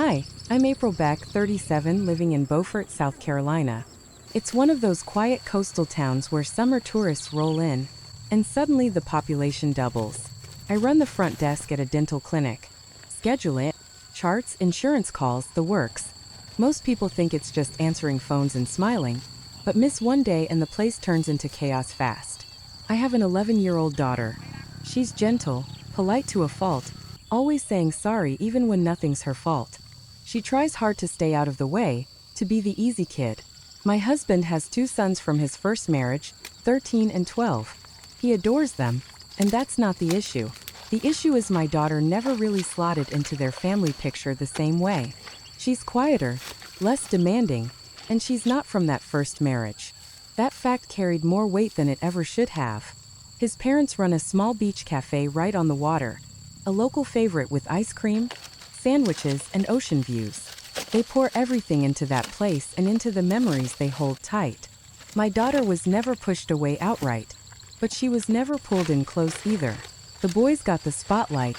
Hi, I'm April Beck, 37, living in Beaufort, South Carolina. It's one of those quiet coastal towns where summer tourists roll in, and suddenly the population doubles. I run the front desk at a dental clinic. Schedule it, charts, insurance calls, the works. Most people think it's just answering phones and smiling, but miss one day and the place turns into chaos fast. I have an 11-year-old daughter. She's gentle, polite to a fault, always saying sorry even when nothing's her fault. She tries hard to stay out of the way, to be the easy kid. My husband has 2 sons from his first marriage, 13 and 12. He adores them, and that's not the issue. The issue is my daughter never really slotted into their family picture the same way. She's quieter, less demanding, and she's not from that first marriage. That fact carried more weight than it ever should have. His parents run a small beach cafe right on the water, a local favorite with ice cream, sandwiches, and ocean views. They pour everything into that place and into the memories they hold tight. My daughter was never pushed away outright, but she was never pulled in close either. The boys got the spotlight,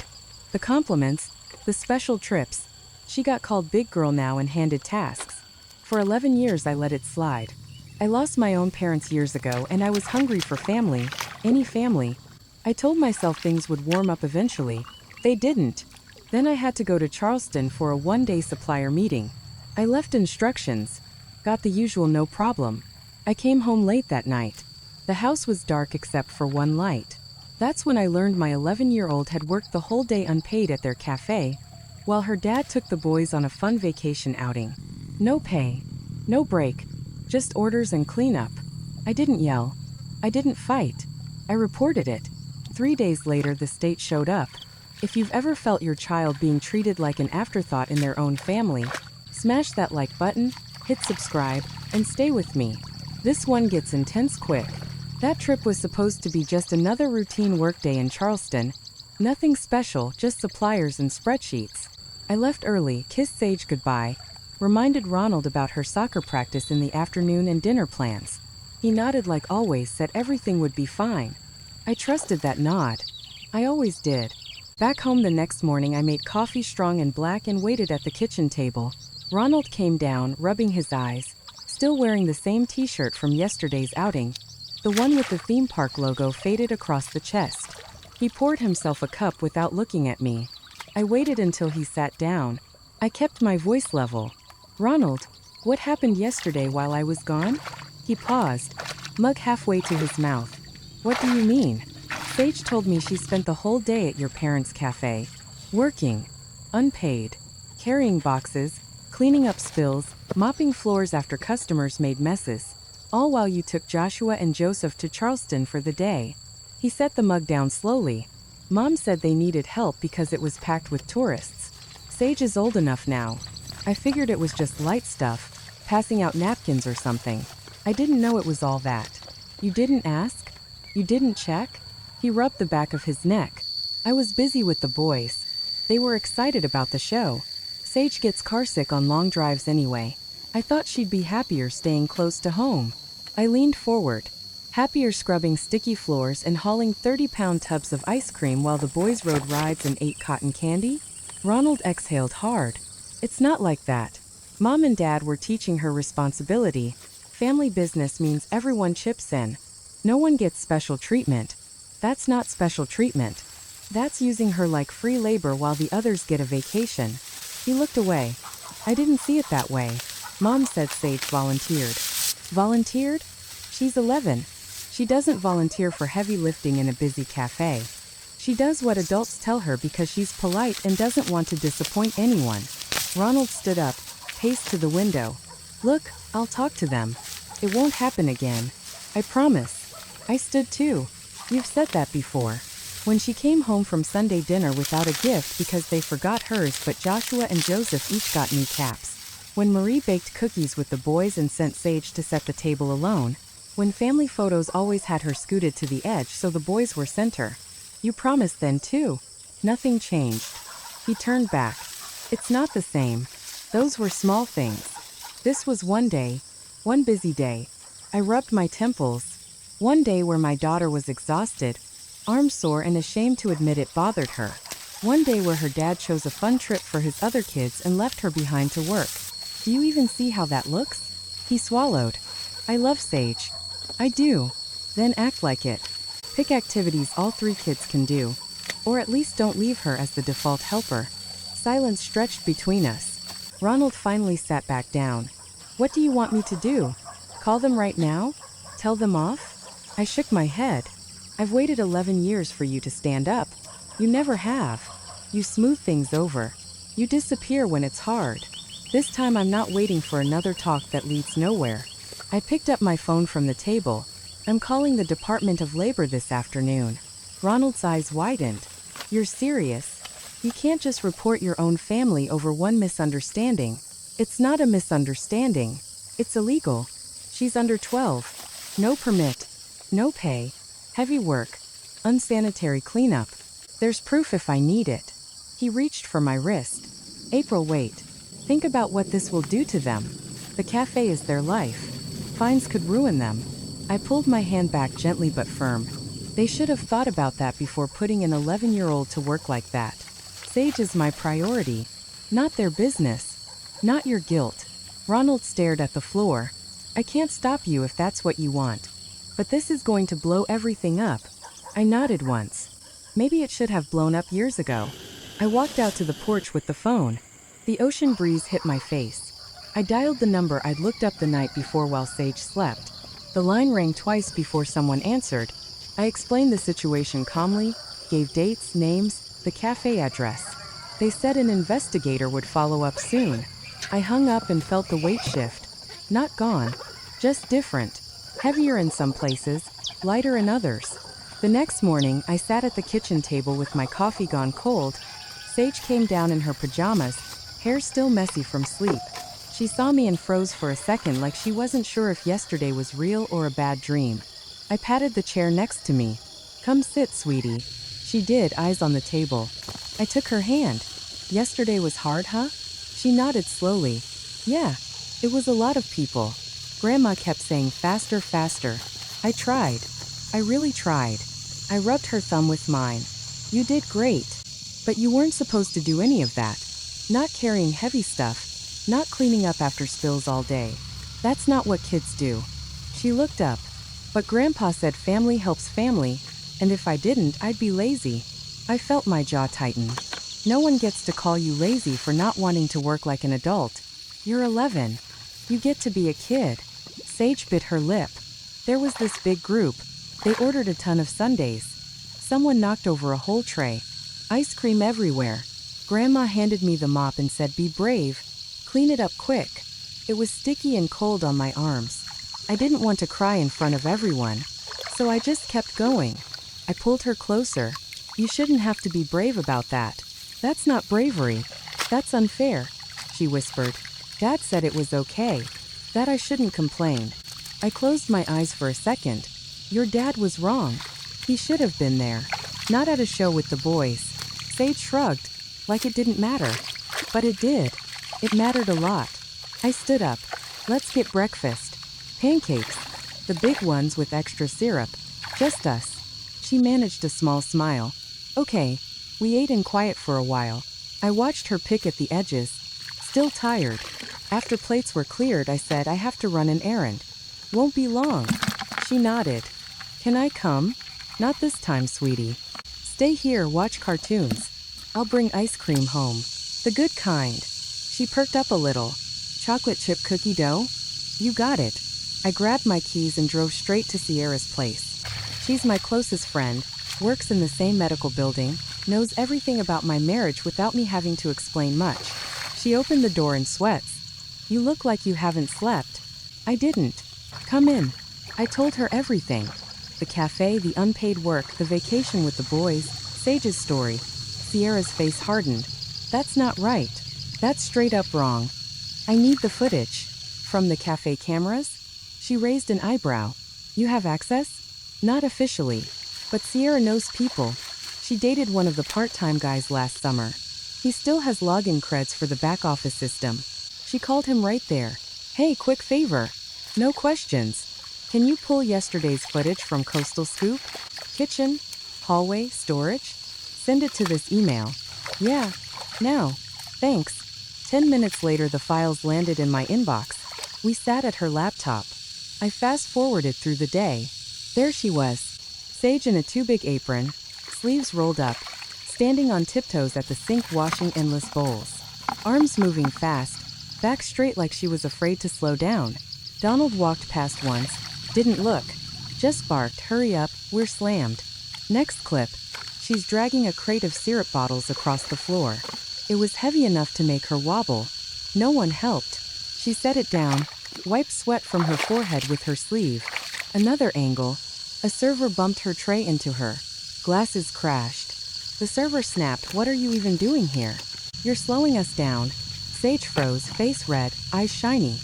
the compliments, the special trips. She got called big girl now and handed tasks. For 11 years I let it slide. I lost my own parents years ago and I was hungry for family, any family. I told myself things would warm up eventually. They didn't. Then I had to go to Charleston for a one-day supplier meeting. I left instructions, got the usual no problem. I came home late that night. The house was dark except for one light. That's when I learned my 11-year-old had worked the whole day unpaid at their cafe, while her dad took the boys on a fun vacation outing. No pay, no break, just orders and cleanup. I didn't yell. I didn't fight. I reported it. 3 days later the state showed up. If you've ever felt your child being treated like an afterthought in their own family, smash that like button, hit subscribe, and stay with me. This one gets intense quick. That trip was supposed to be just another routine workday in Charleston. Nothing special, just suppliers and spreadsheets. I left early, kissed Sage goodbye, reminded Ronald about her soccer practice in the afternoon and dinner plans. He nodded like always, said everything would be fine. I trusted that nod. I always did. Back home the next morning I made coffee strong and black and waited at the kitchen table. Ronald came down, rubbing his eyes, still wearing the same t-shirt from yesterday's outing, the one with the theme park logo faded across the chest. He poured himself a cup without looking at me. I waited until he sat down. I kept my voice level. Ronald, what happened yesterday while I was gone? He paused, mug halfway to his mouth. What do you mean? Sage told me she spent the whole day at your parents' cafe, working, unpaid, carrying boxes, cleaning up spills, mopping floors after customers made messes, all while you took Joshua and Joseph to Charleston for the day. He set the mug down slowly. Mom said they needed help because it was packed with tourists. Sage is old enough now. I figured it was just light stuff, passing out napkins or something. I didn't know it was all that. You didn't ask? You didn't check? He rubbed the back of his neck. I was busy with the boys. They were excited about the show. Sage gets carsick on long drives anyway. I thought she'd be happier staying close to home. I leaned forward, happier scrubbing sticky floors and hauling 30-pound tubs of ice cream while the boys rode rides and ate cotton candy. Ronald exhaled hard. It's not like that. Mom and Dad were teaching her responsibility. Family business means everyone chips in. No one gets special treatment. That's not special treatment. That's using her like free labor while the others get a vacation. He looked away. I didn't see it that way. Mom said Sage volunteered. Volunteered? She's 11. She doesn't volunteer for heavy lifting in a busy cafe. She does what adults tell her because she's polite and doesn't want to disappoint anyone. Ronald stood up, paced to the window. Look, I'll talk to them. It won't happen again. I promise. I stood too. You've said that before. When she came home from Sunday dinner without a gift because they forgot hers, but Joshua and Joseph each got new caps. When Marie baked cookies with the boys and sent Sage to set the table alone. When family photos always had her scooted to the edge so the boys were center. You promised then too. Nothing changed. He turned back. It's not the same. Those were small things. This was one day, one busy day. I rubbed my temples. One day where my daughter was exhausted, arms sore and ashamed to admit it bothered her. One day where her dad chose a fun trip for his other kids and left her behind to work. Do you even see how that looks? He swallowed. I love Sage. I do. Then act like it. Pick activities all 3 kids can do. Or at least don't leave her as the default helper. Silence stretched between us. Ronald finally sat back down. What do you want me to do? Call them right now? Tell them off? I shook my head. I've waited 11 years for you to stand up. You never have. You smooth things over. You disappear when it's hard. This time I'm not waiting for another talk that leads nowhere. I picked up my phone from the table. I'm calling the Department of Labor this afternoon. Ronald's eyes widened. You're serious? You can't just report your own family over one misunderstanding. It's not a misunderstanding. It's illegal. She's under 12. No permit. No pay. Heavy work. Unsanitary cleanup. There's proof if I need it. He reached for my wrist. April, wait. Think about what this will do to them. The cafe is their life. Fines could ruin them. I pulled my hand back gently but firm. They should have thought about that before putting an 11-year-old to work like that. Sage is my priority. Not their business. Not your guilt. Ronald stared at the floor. I can't stop you if that's what you want. But this is going to blow everything up. I nodded once. Maybe it should have blown up years ago. I walked out to the porch with the phone. The ocean breeze hit my face. I dialed the number I'd looked up the night before while Sage slept. The line rang twice before someone answered. I explained the situation calmly, gave dates, names, the cafe address. They said an investigator would follow up soon. I hung up and felt the weight shift. Not gone, just different. Heavier in some places, lighter in others. The next morning, I sat at the kitchen table with my coffee gone cold. Sage came down in her pajamas, hair still messy from sleep. She saw me and froze for a second like she wasn't sure if yesterday was real or a bad dream. I patted the chair next to me. Come sit, sweetie. She did, eyes on the table. I took her hand. Yesterday was hard, huh? She nodded slowly. Yeah, it was a lot of people. Grandma kept saying faster, faster. I tried. I really tried. I rubbed her thumb with mine. You did great. But you weren't supposed to do any of that. Not carrying heavy stuff. Not cleaning up after spills all day. That's not what kids do. She looked up. But Grandpa said family helps family, and if I didn't, I'd be lazy. I felt my jaw tighten. No one gets to call you lazy for not wanting to work like an adult. You're 11. You get to be a kid. Sage bit her lip. There was this big group. They ordered a ton of sundaes. Someone knocked over a whole tray. Ice cream everywhere. Grandma handed me the mop and said, be brave. Clean it up quick. It was sticky and cold on my arms. I didn't want to cry in front of everyone. So I just kept going. I pulled her closer. You shouldn't have to be brave about that. That's not bravery. That's unfair, she whispered. Dad said it was okay. That I shouldn't complain. I closed my eyes for a second. Your dad was wrong. He should have been there. Not at a show with the boys. Sage shrugged, like it didn't matter. But it did. It mattered a lot. I stood up. Let's get breakfast. Pancakes. The big ones with extra syrup. Just us. She managed a small smile. Okay. We ate in quiet for a while. I watched her pick at the edges. Still tired. After plates were cleared, I said I have to run an errand. Won't be long. She nodded. Can I come? Not this time, sweetie. Stay here, watch cartoons. I'll bring ice cream home. The good kind. She perked up a little. Chocolate chip cookie dough? You got it. I grabbed my keys and drove straight to Sierra's place. She's my closest friend, works in the same medical building, knows everything about my marriage without me having to explain much. She opened the door in sweats. You look like you haven't slept. I didn't. Come in. I told her everything. The cafe, the unpaid work, the vacation with the boys, Sage's story. Sierra's face hardened. That's not right. That's straight up wrong. I need the footage. From the cafe cameras? She raised an eyebrow. You have access? Not officially. But Sierra knows people. She dated one of the part-time guys last summer. He still has login creds for the back office system. She called him right there. Hey, quick favor. No questions. Can you pull yesterday's footage from Coastal Scoop? Kitchen? Hallway? Storage? Send it to this email. Yeah. Now. Thanks. 10 minutes later, the files landed in my inbox. We sat at her laptop. I fast-forwarded through the day. There she was. Sage in a too-big apron, sleeves rolled up, standing on tiptoes at the sink washing endless bowls. Arms moving fast, back straight like she was afraid to slow down. Donald walked past once, didn't look, just barked, "Hurry up, we're slammed." Next clip. She's dragging a crate of syrup bottles across the floor. It was heavy enough to make her wobble. No one helped. She set it down, wiped sweat from her forehead with her sleeve. Another angle. A server bumped her tray into her. Glasses crashed. The server snapped, "What are you even doing here? You're slowing us down." Sage froze, face red, eyes shiny.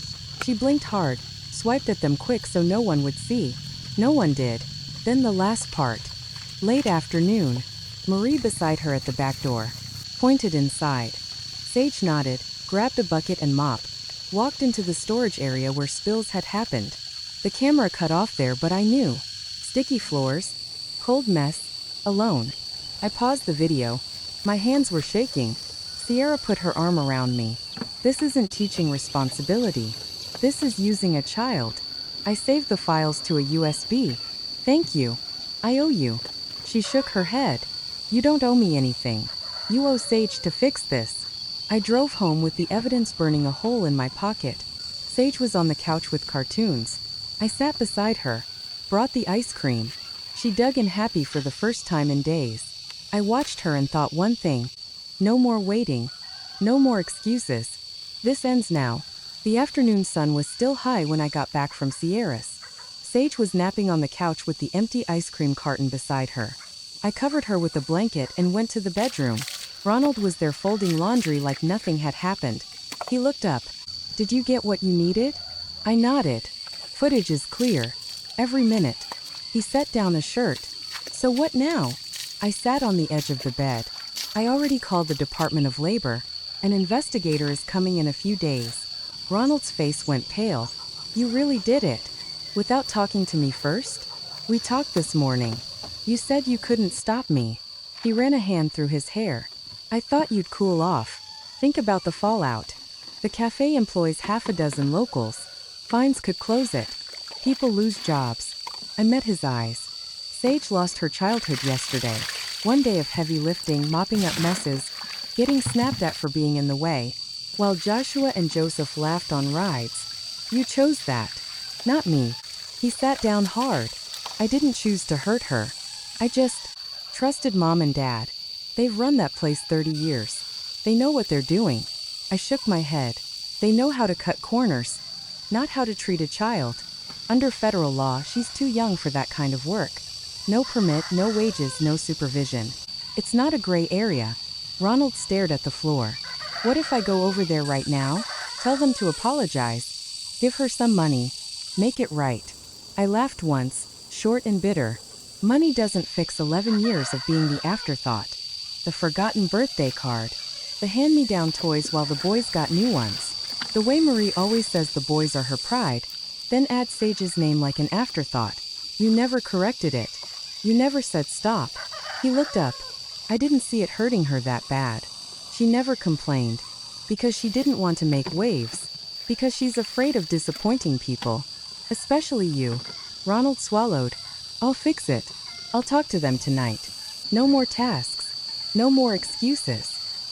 She blinked hard, swiped at them quick so no one would see. No one did. Then the last part. Late afternoon. Marie beside her at the back door. Pointed inside. Sage nodded, grabbed a bucket and mop. Walked into the storage area where spills had happened. The camera cut off there, but I knew. Sticky floors. Cold mess. Alone. I paused the video. My hands were shaking. Sierra put her arm around me. "This isn't teaching responsibility. This is using a child." I saved the files to a USB. "Thank you. I owe you." She shook her head. "You don't owe me anything. You owe Sage to fix this." I drove home with the evidence burning a hole in my pocket. Sage was on the couch with cartoons. I sat beside her. Brought the ice cream. She dug in happy for the first time in days. I watched her and thought one thing. No more waiting. No more excuses. This ends now. The afternoon sun was still high when I got back from Sierra's. Sage was napping on the couch with the empty ice cream carton beside her. I covered her with a blanket and went to the bedroom. Ronald was there folding laundry like nothing had happened. He looked up. "Did you get what you needed?" I nodded. Footage is clear. Every minute. He set down a shirt. "So what now?" I sat on the edge of the bed. "I already called the Department of Labor. An investigator is coming in a few days." Ronald's face went pale. "You really did it? Without talking to me first?" "We talked this morning. You said you couldn't stop me." He ran a hand through his hair. "I thought you'd cool off. Think about the fallout. The cafe employs half a dozen locals. Fines could close it. People lose jobs." I met his eyes. Sage lost her childhood yesterday. One day of heavy lifting, mopping up messes, getting snapped at for being in the way, while Joshua and Joseph laughed on rides. "You chose that. Not me." He sat down hard. "I didn't choose to hurt her. I just trusted Mom and Dad. They've run that place 30 years. They know what they're doing." I shook my head. "They know how to cut corners, not how to treat a child. Under federal law, she's too young for that kind of work. No permit, no wages, no supervision. It's not a gray area." Ronald stared at the floor. "What if I go over there right now? Tell them to apologize. Give her some money. Make it right." I laughed once, short and bitter. Money doesn't fix 11 years of being the afterthought. The forgotten birthday card. The hand-me-down toys while the boys got new ones. The way Marie always says the boys are her pride, then adds Sage's name like an afterthought. "You never corrected it. You never said stop." He looked up. I didn't see it hurting her that bad. She never complained. Because she didn't want to make waves. Because she's afraid of disappointing people. Especially you. Ronald swallowed. "I'll fix it. I'll talk to them tonight. No more tasks. No more excuses."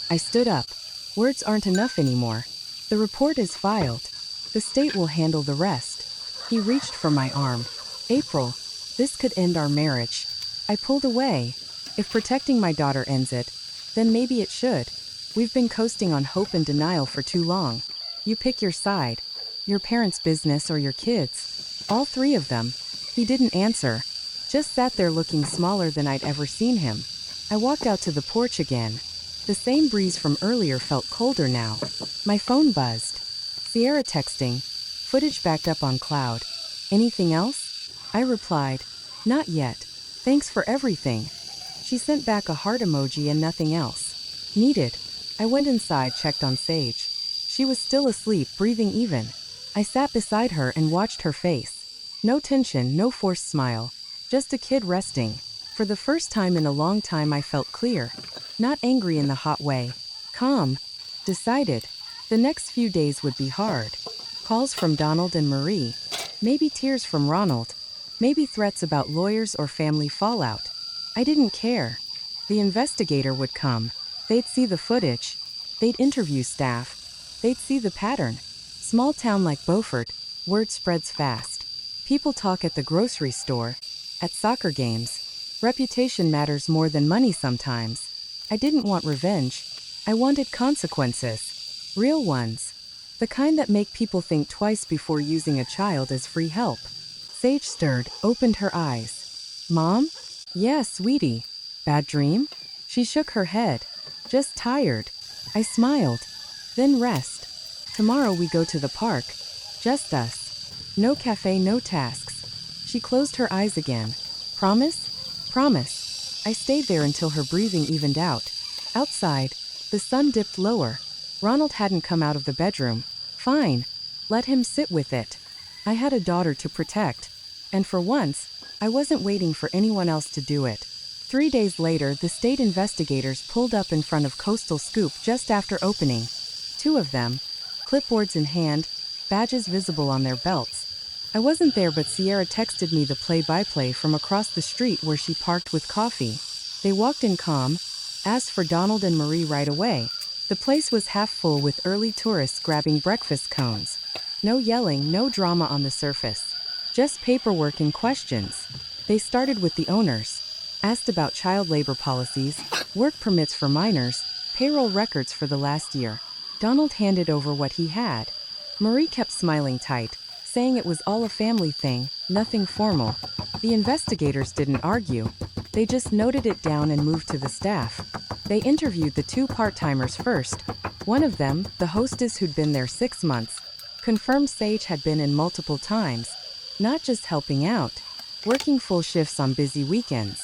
I stood up. Words aren't enough anymore. "The report is filed. The state will handle the rest." He reached for my arm. "April, this could end our marriage." I pulled away. If protecting my daughter ends it, then maybe it should. We've been coasting on hope and denial for too long. You pick your side. Your parents' business or your kids'. All three of them. He didn't answer. Just sat there looking smaller than I'd ever seen him. I walked out to the porch again. The same breeze from earlier felt colder now. My phone buzzed. Sierra texting. Footage backed up on cloud. "Anything else?" I replied. "Not yet. Thanks for everything." She sent back a heart emoji and nothing else. Needed. I went inside, checked on Sage. She was still asleep, breathing even. I sat beside her and watched her face. No tension, no forced smile. Just a kid resting. For the first time in a long time I felt clear. Not angry in the hot way. Calm. Decided. The next few days would be hard. Calls from Donald and Marie. Maybe tears from Ronald. Maybe threats about lawyers or family fallout. I didn't care. The investigator would come. They'd see the footage. They'd interview staff. They'd see the pattern. Small town like Beaufort, word spreads fast. People talk at the grocery store, at soccer games. Reputation matters more than money sometimes. I didn't want revenge. I wanted consequences. Real ones. The kind that make people think twice before using a child as free help. Sage stirred, opened her eyes. Mom? Yeah, sweetie. Bad dream? She shook her head. Just tired. I smiled. Then rest. Tomorrow we go to the park. Just us. No cafe, no tasks. She closed her eyes again. Promise? Promise. I stayed there until her breathing evened out. Outside, the sun dipped lower. Ronald hadn't come out of the bedroom. Fine. Let him sit with it. I had a daughter to protect. And for once, I wasn't waiting for anyone else to do it. 3 days later, the state investigators pulled up in front of Coastal Scoop just after opening. 2 of them, clipboards in hand, badges visible on their belts. I wasn't there, but Sierra texted me the play-by-play from across the street where she parked with coffee. They walked in calm, asked for Donald and Marie right away. The place was half full with early tourists grabbing breakfast cones. No yelling, no drama on the surface. Just paperwork and questions. They started with the owners. Asked about child labor policies, work permits for minors, payroll records for the last year. Donald handed over what he had. Marie kept smiling tight, saying it was all a family thing, nothing formal. The investigators didn't argue. They just noted it down and moved to the staff. They interviewed the 2 part-timers first. One of them, the hostess who'd been there 6 months, confirmed Sage had been in multiple times. Not just helping out, working full shifts on busy weekends.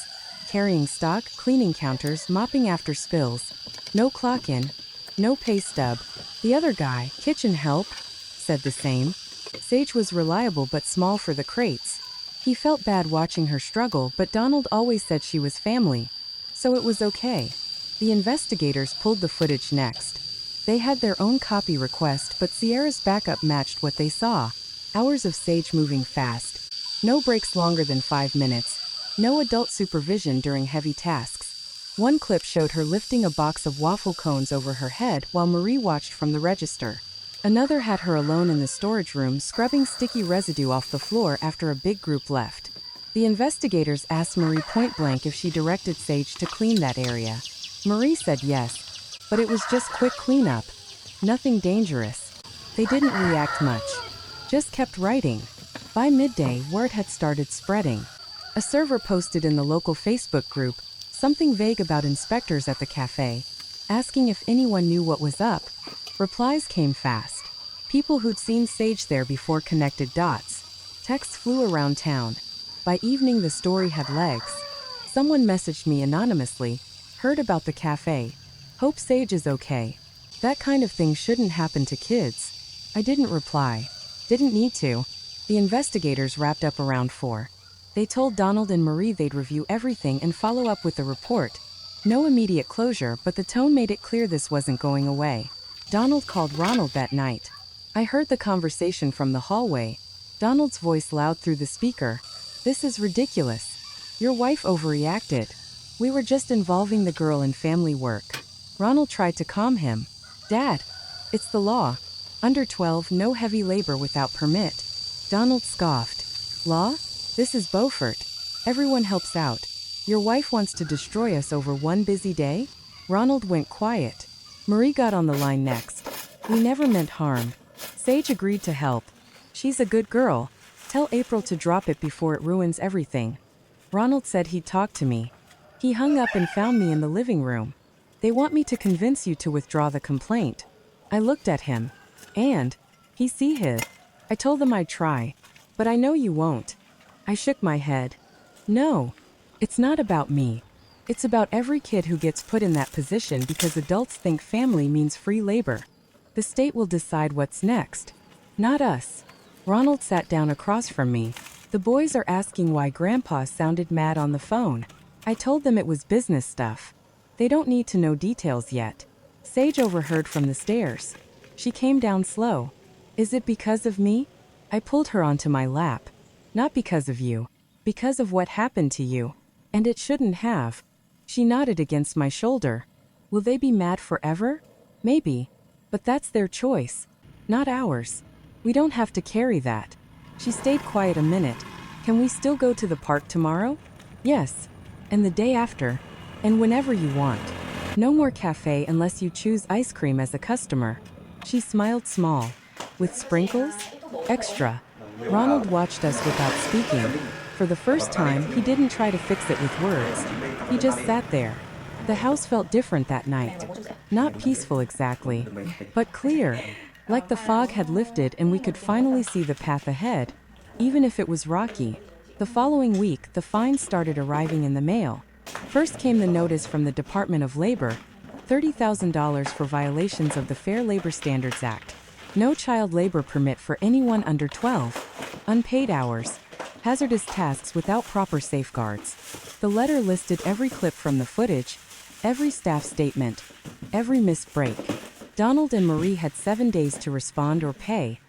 Carrying stock, cleaning counters, mopping after spills. No clock in, no pay stub. The other guy, kitchen help, said the same. Sage was reliable but small for the crates. He felt bad watching her struggle, but Donald always said she was family. So it was okay. The investigators pulled the footage next. They had their own copy request, but Sierra's backup matched what they saw. Hours of Sage moving fast. No breaks longer than 5 minutes. No adult supervision during heavy tasks. One clip showed her lifting a box of waffle cones over her head while Marie watched from the register. Another had her alone in the storage room scrubbing sticky residue off the floor after a big group left. The investigators asked Marie point-blank if she directed Sage to clean that area. Marie said yes, but it was just quick cleanup. Nothing dangerous. They didn't react much. Just kept writing. By midday, word had started spreading. A server posted in the local Facebook group something vague about inspectors at the cafe, asking if anyone knew what was up. Replies came fast. People who'd seen Sage there before connected dots. Texts flew around town. By evening, the story had legs. Someone messaged me anonymously, heard about the cafe. Hope Sage is okay. That kind of thing shouldn't happen to kids. I didn't reply. Didn't need to. The investigators wrapped up around 4. They told Donald and Marie they'd review everything and follow up with the report. No immediate closure, but the tone made it clear this wasn't going away. Donald called Ronald that night. I heard the conversation from the hallway. Donald's voice loud through the speaker. This is ridiculous. Your wife overreacted. We were just involving the girl in family work. Ronald tried to calm him. Dad, it's the law. Under 12, no heavy labor without permit. Donald scoffed. Law? This is Beaufort. Everyone helps out. Your wife wants to destroy us over one busy day? Ronald went quiet. Marie got on the line next. We never meant harm. Sage agreed to help. She's a good girl. Tell April to drop it before it ruins everything. Ronald said he'd talk to me. He hung up and found me in the living room. They want me to convince you to withdraw the complaint. I looked at him. And? He hid. I told them I'd try. But I know you won't. I shook my head. No. It's not about me. It's about every kid who gets put in that position because adults think family means free labor. The state will decide what's next. Not us. Ronald sat down across from me. The boys are asking why Grandpa sounded mad on the phone. I told them it was business stuff. They don't need to know details yet. Sage overheard from the stairs. She came down slow. Is it because of me? I pulled her onto my lap. Not because of you. Because of what happened to you. And it shouldn't have. She nodded against my shoulder. Will they be mad forever? Maybe. But that's their choice. Not ours. We don't have to carry that. She stayed quiet a minute. Can we still go to the park tomorrow? Yes. And the day after. And whenever you want. No more cafe unless you choose ice cream as a customer. She smiled small. With sprinkles? Extra. Ronald watched us without speaking. For the first time, he didn't try to fix it with words. He just sat there. The house felt different that night. Not peaceful exactly, but clear. Like the fog had lifted and we could finally see the path ahead, even if it was rocky. The following week, the fines started arriving in the mail. First came the notice from the Department of Labor, $30,000 for violations of the Fair Labor Standards Act. No child labor permit for anyone under 12. Unpaid hours. Hazardous tasks without proper safeguards. The letter listed every clip from the footage, every staff statement, every missed break. Donald and Marie had 7 days to respond or pay.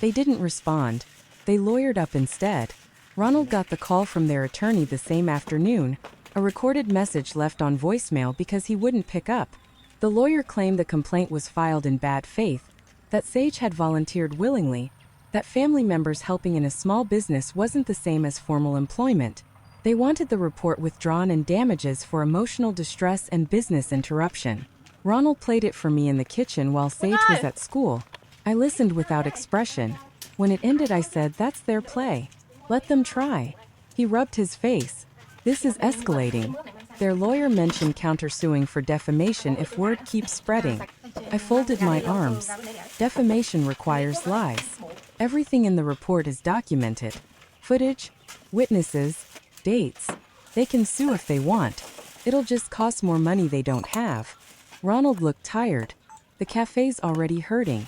They didn't respond. They lawyered up instead. Ronald got the call from their attorney the same afternoon, a recorded message left on voicemail because he wouldn't pick up. The lawyer claimed the complaint was filed in bad faith, that Sage had volunteered willingly, that family members helping in a small business wasn't the same as formal employment. They wanted the report withdrawn and damages for emotional distress and business interruption. Ronald played it for me in the kitchen while Sage was at school. I listened without expression. When it ended, I said, "That's their play. Let them try." He rubbed his face. "This is escalating." Their lawyer mentioned countersuing for defamation if word keeps spreading. I folded my arms. Defamation requires lies. Everything in the report is documented. Footage, witnesses, dates. They can sue if they want. It'll just cost more money they don't have. Ronald looked tired. The cafe's already hurting.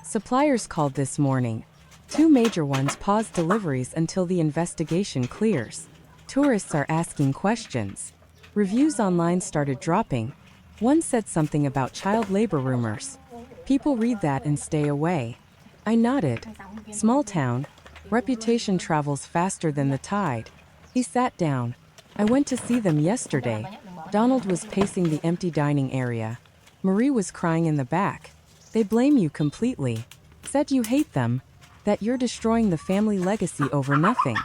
Suppliers called this morning. 2 major ones paused deliveries until the investigation clears. Tourists are asking questions. Reviews online started dropping. One said something about child labor rumors. People read that and stay away. I nodded. Small town. Reputation travels faster than the tide. He sat down. I went to see them yesterday. Donald was pacing the empty dining area. Marie was crying in the back. They blame you completely. Said you hate them. That you're destroying the family legacy over nothing.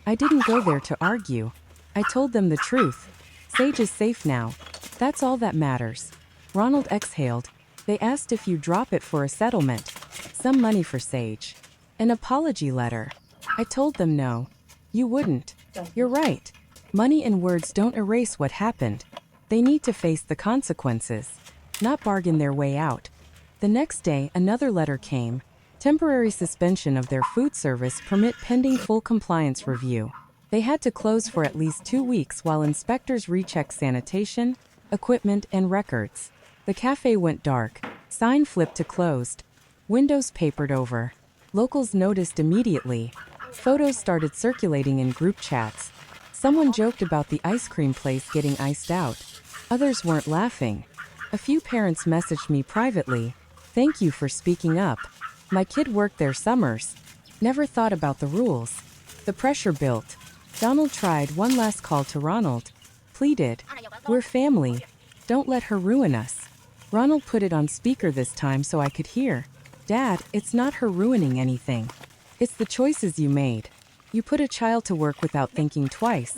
I didn't go there to argue. I told them the truth. Sage is safe now. That's all that matters. Ronald exhaled. They asked if you drop it for a settlement. Some money for Sage. An apology letter. I told them no. You wouldn't. You're right. Money and words don't erase what happened. They need to face the consequences, not bargain their way out. The next day, another letter came. Temporary suspension of their food service permit pending full compliance review. They had to close for at least 2 weeks while inspectors rechecked sanitation, equipment, and records. The cafe went dark. Sign flipped to closed. Windows papered over. Locals noticed immediately. Photos started circulating in group chats. Someone joked about the ice cream place getting iced out. Others weren't laughing. A few parents messaged me privately. "Thank you for speaking up. My kid worked there summers. Never thought about the rules." The pressure built. Donald tried one last call to Ronald. Pleaded. "We're family. Don't let her ruin us." Ronald put it on speaker this time so I could hear. "Dad, it's not her ruining anything. It's the choices you made. You put a child to work without thinking twice.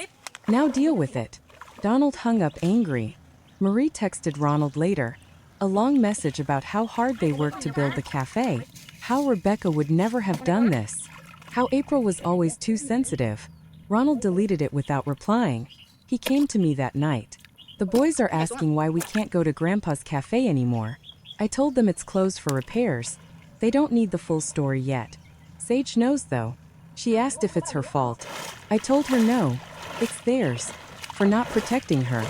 Now deal with it." Donald hung up angry. Marie texted Ronald later. A long message about how hard they worked to build the cafe. How Rebecca would never have done this. How April was always too sensitive. Ronald deleted it without replying. He came to me that night. "The boys are asking why we can't go to Grandpa's cafe anymore." I told them it's closed for repairs. They don't need the full story yet. Sage knows though. She asked if it's her fault. I told her no. It's theirs. For not protecting her.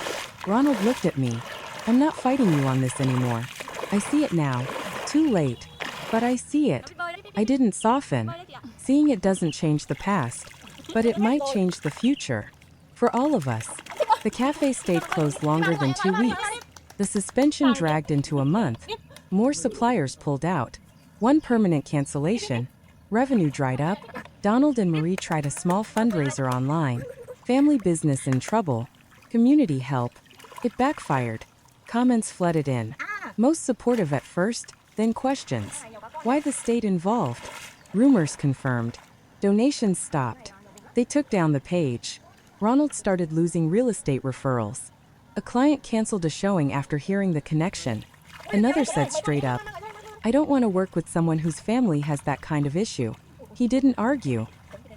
Ronald looked at me. "I'm not fighting you on this anymore. I see it now. Too late. But I see it." I didn't soften. Seeing it doesn't change the past. But it might change the future. For all of us. The cafe stayed closed longer than 2 weeks. The suspension dragged into a month. More suppliers pulled out. One permanent cancellation. Revenue dried up. Donald and Marie tried a small fundraiser online. Family business in trouble. Community help. It backfired. Comments flooded in. Most supportive at first, then questions. Why the state involved? Rumors confirmed. Donations stopped. They took down the page. Ronald started losing real estate referrals. A client canceled a showing after hearing the connection. Another said straight up, "I don't want to work with someone whose family has that kind of issue." He didn't argue,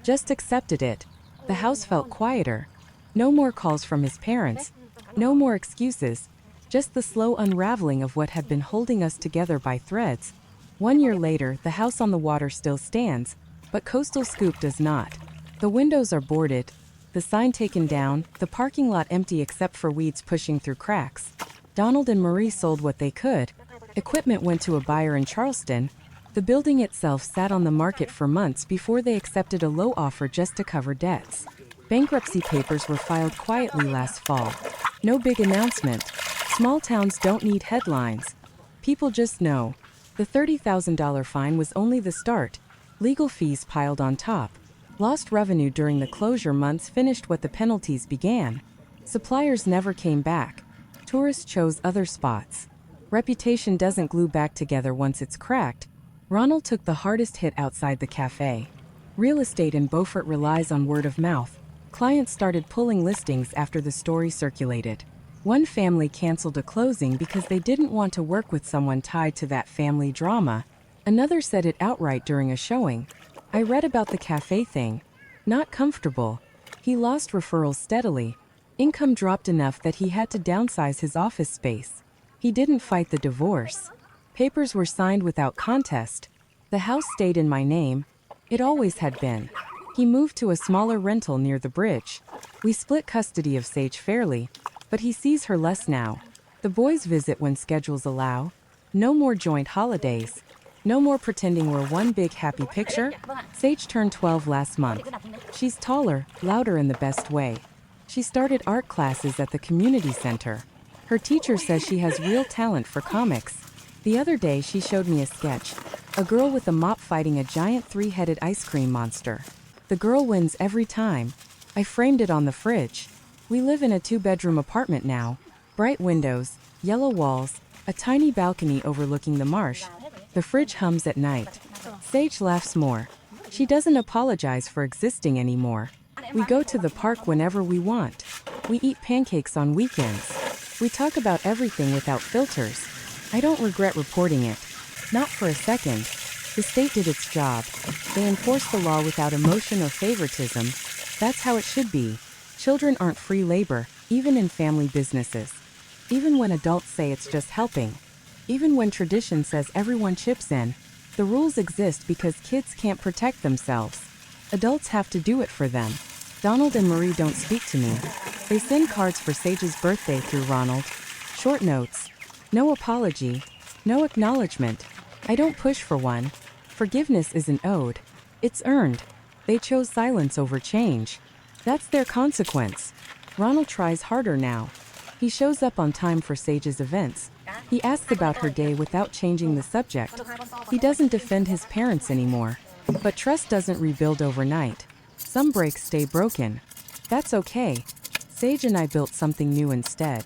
just accepted it. The house felt quieter. No more calls from his parents. No more excuses. Just the slow unraveling of what had been holding us together by threads. 1 year later, the house on the water still stands, but Coastal Scoop does not. The windows are boarded, the sign taken down, the parking lot empty except for weeds pushing through cracks. Donald and Marie sold what they could. Equipment went to a buyer in Charleston. The building itself sat on the market for months before they accepted a low offer just to cover debts. Bankruptcy papers were filed quietly last fall. No big announcement. Small towns don't need headlines. People just know. The $30,000 fine was only the start. Legal fees piled on top. Lost revenue during the closure months finished what the penalties began. Suppliers never came back. Tourists chose other spots. Reputation doesn't glue back together once it's cracked. Ronald took the hardest hit outside the cafe. Real estate in Beaufort relies on word of mouth. Clients started pulling listings after the story circulated. One family canceled a closing because they didn't want to work with someone tied to that family drama. Another said it outright during a showing. "I read about the cafe thing. Not comfortable." He lost referrals steadily. Income dropped enough that he had to downsize his office space. He didn't fight the divorce. Papers were signed without contest. The house stayed in my name. It always had been. He moved to a smaller rental near the bridge. We split custody of Sage fairly, but he sees her less now. The boys visit when schedules allow. No more joint holidays. No more pretending we're one big happy picture. Sage turned 12 last month. She's taller, louder in the best way. She started art classes at the community center. Her teacher says she has real talent for comics. The other day she showed me a sketch. A girl with a mop fighting a giant three-headed ice cream monster. The girl wins every time. I framed it on the fridge. We live in a 2-bedroom apartment now. Bright windows, yellow walls, a tiny balcony overlooking the marsh. The fridge hums at night. Sage laughs more. She doesn't apologize for existing anymore. We go to the park whenever we want. We eat pancakes on weekends. We talk about everything without filters. I don't regret reporting it. Not for a second. The state did its job. They enforced the law without emotion or favoritism. That's how it should be. Children aren't free labor, even in family businesses. Even when adults say it's just helping. Even when tradition says everyone chips in. The rules exist because kids can't protect themselves. Adults have to do it for them. Donald and Marie don't speak to me. They send cards for Sage's birthday through Ronald. Short notes. No apology. No acknowledgement. I don't push for one. Forgiveness isn't owed. It's earned. They chose silence over change. That's their consequence. Ronald tries harder now. He shows up on time for Sage's events. He asks about her day without changing the subject. He doesn't defend his parents anymore. But trust doesn't rebuild overnight. Some breaks stay broken. That's okay. Sage and I built something new instead.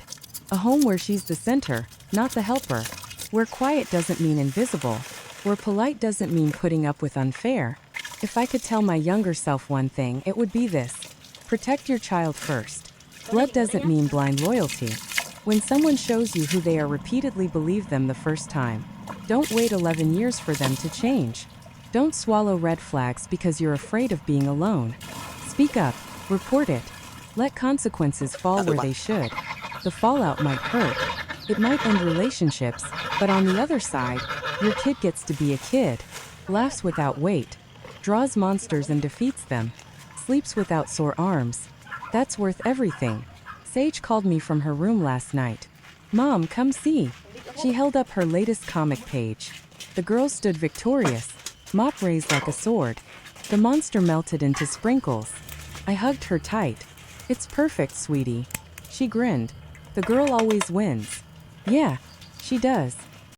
A home where she's the center, not the helper. Where quiet doesn't mean invisible. Where polite doesn't mean putting up with unfair. If I could tell my younger self one thing, it would be this. Protect your child first. Blood doesn't mean blind loyalty. When someone shows you who they are, repeatedly believe them the first time. Don't wait 11 years for them to change. Don't swallow red flags because you're afraid of being alone. Speak up. Report it. Let consequences fall where they should. The fallout might hurt. It might end relationships, but on the other side, your kid gets to be a kid. Laughs without weight. Draws monsters and defeats them. Sleeps without sore arms. That's worth everything. Sage called me from her room last night. "Mom, come see." She held up her latest comic page. The girls stood victorious, mop raised like a sword. The monster melted into sprinkles. I hugged her tight. "It's perfect, sweetie." She grinned. The girl always wins. Yeah, she does.